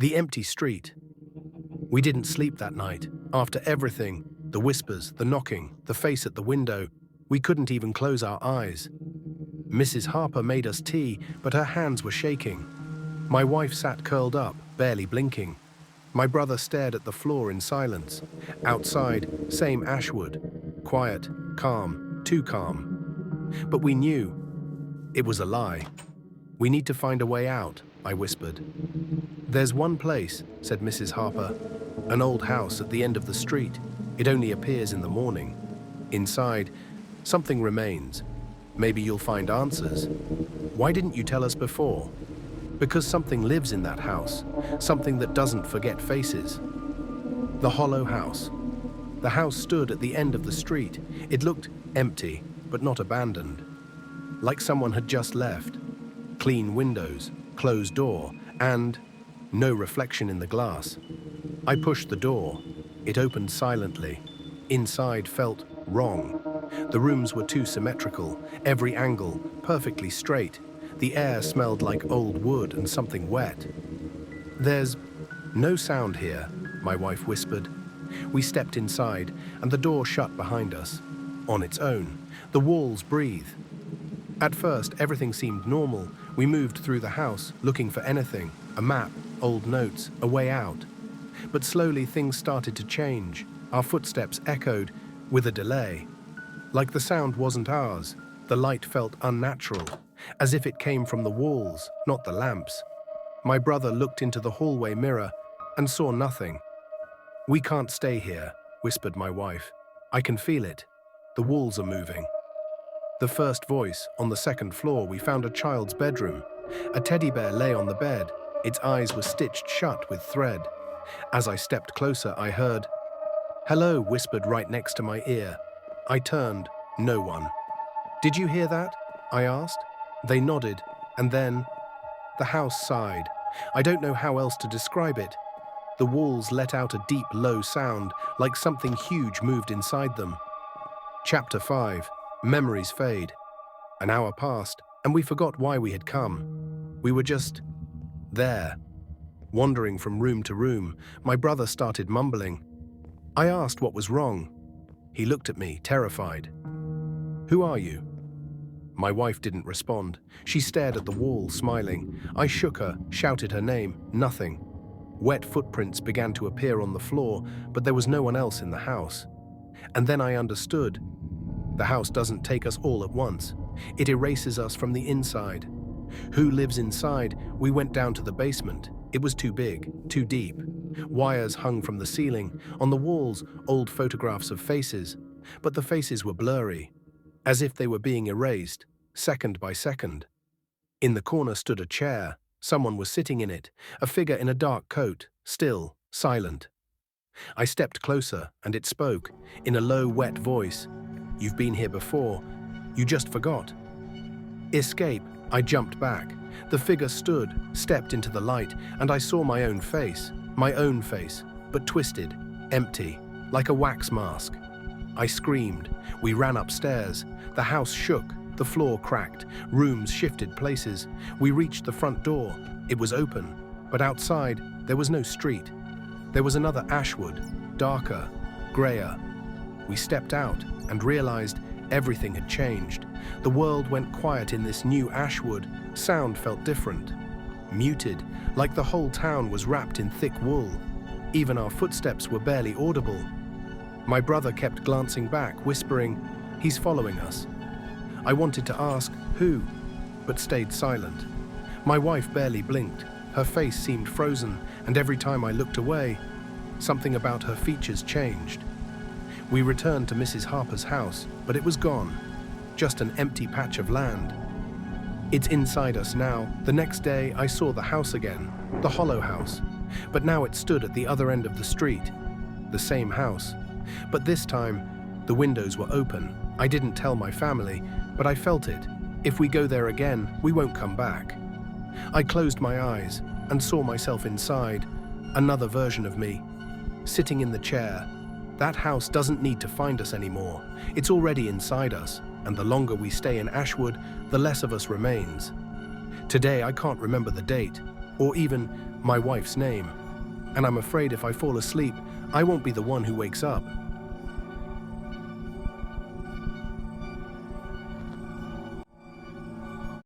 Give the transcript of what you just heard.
The empty street. We didn't sleep that night. After everything, the whispers, the knocking, the face at the window, we couldn't even close our eyes. Mrs. Harper made us tea, but her hands were shaking. My wife sat curled up, barely blinking. My brother stared at the floor in silence. Outside, same Ashwood. Quiet, calm, too calm. But we knew it was a lie. "We need to find a way out," I whispered. "There's one place," said Mrs. Harper. "An old house at the end of the street. It only appears in the morning. Inside, something remains. Maybe you'll find answers." "Why didn't you tell us before?" "Because something lives in that house, something that doesn't forget faces." The hollow house. The house stood at the end of the street. It looked empty, but not abandoned. Like someone had just left. Clean windows, closed door, and no reflection in the glass. I pushed the door. It opened silently. Inside felt wrong. The rooms were too symmetrical, every angle perfectly straight. The air smelled like old wood and something wet. "There's no sound here," my wife whispered. We stepped inside, and the door shut behind us. On its own, the walls breathe. At first, everything seemed normal. We moved through the house, looking for anything, a map, old notes, a way out. But slowly things started to change. Our footsteps echoed with a delay. Like the sound wasn't ours. The light felt unnatural, as if it came from the walls, not the lamps. My brother looked into the hallway mirror and saw nothing. "We can't stay here," whispered my wife. "I can feel it. The walls are moving." The first voice, on the second floor, we found a child's bedroom. A teddy bear lay on the bed. Its eyes were stitched shut with thread. As I stepped closer, I heard, "Hello," whispered right next to my ear. I turned, no one. "Did you hear that?" I asked. They nodded, and then the house sighed. I don't know how else to describe it. The walls let out a deep, low sound, like something huge moved inside them. Chapter 5. Memories fade. An hour passed, and we forgot why we had come. We were just there, wandering from room to room. My brother started mumbling. I asked what was wrong. He looked at me, terrified. "Who are you?" My wife didn't respond. She stared at the wall, smiling. I shook her, shouted her name. Nothing. Wet footprints began to appear on the floor, but there was no one else in the house. And then I understood. The house doesn't take us all at once. It erases us from the inside. Who lives inside? We went down to the basement. It was too big, too deep. Wires hung from the ceiling. On the walls, old photographs of faces. But the faces were blurry, as if they were being erased, second by second. In the corner stood a chair. Someone was sitting in it, a figure in a dark coat, still, silent. I stepped closer, and it spoke, in a low, wet voice. "You've been here before. You just forgot." Escape. I jumped back. The figure stood, stepped into the light, and I saw my own face, but twisted, empty, like a wax mask. I screamed. We ran upstairs. The house shook. The floor cracked. Rooms shifted places. We reached the front door. It was open, but outside, there was no street. There was another Ashwood, darker, grayer. We stepped out and realized everything had changed. The world went quiet in this new Ashwood. Sound felt different, muted, like the whole town was wrapped in thick wool. Even our footsteps were barely audible. My brother kept glancing back, whispering, "He's following us." I wanted to ask, who, but stayed silent. My wife barely blinked. Her face seemed frozen, and every time I looked away, something about her features changed. We returned to Mrs. Harper's house, but it was gone. Just an empty patch of land. It's inside us now. The next day, I saw the house again, the hollow house. But now it stood at the other end of the street. The same house. But this time, the windows were open. I didn't tell my family, but I felt it. If we go there again, we won't come back. I closed my eyes and saw myself inside, another version of me, sitting in the chair. That house doesn't need to find us anymore. It's already inside us, and the longer we stay in Ashwood, the less of us remains. Today, I can't remember the date, or even my wife's name. And I'm afraid if I fall asleep, I won't be the one who wakes up.